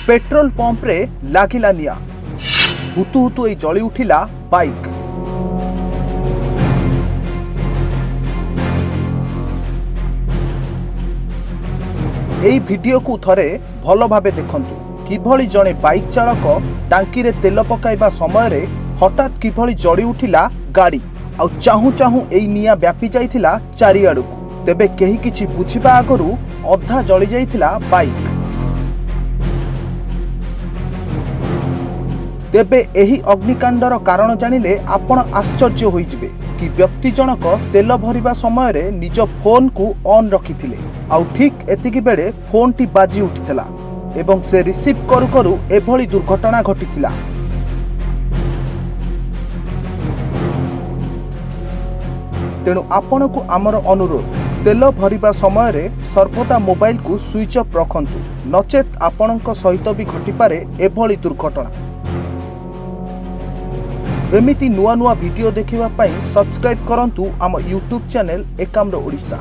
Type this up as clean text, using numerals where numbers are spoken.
Petrol pump रे लागिला निया हुतु हुतु ए जली उठिला बाइक। एई वीडियो को थरे भल भाबे देखंतु किभली जणे बाइक चालक टांकी रे तेल पकाइबा समय रे हठात किभली जली उठिला गाड़ी आ चाहू चाहू एई निया व्यापी जाइथिला चारिआडू। तेबे केही किछि बुझिबा आगरु अधा जली जाइथिला बाइक। तेबे एही अग्निकांडर कारण जानिले आपण आश्चर्य होइजिबे कि व्यक्ति जनक तेल भरिबा समय रे निज फोन को ऑन रखिथिले आउ ठीक एतिकी बेले फोन टी बाजी उठिथिला एवं से रिसीव करू करू एभली दुर्घटना घटिथिला। तेणु आपण को आमर अनुरोध तेल भरिबा समय रे सर्वदा मोबाइल को स्विच ऑफ रखंतु नचेत आपणक सहित भी घटिपारे एभली दुर्घटना। एमिति नुआ नुआ वीडियो देखिबा पई सब्सक्राइब करंतु आम यूट्यूब चैनल एकाम्र ओडिशा।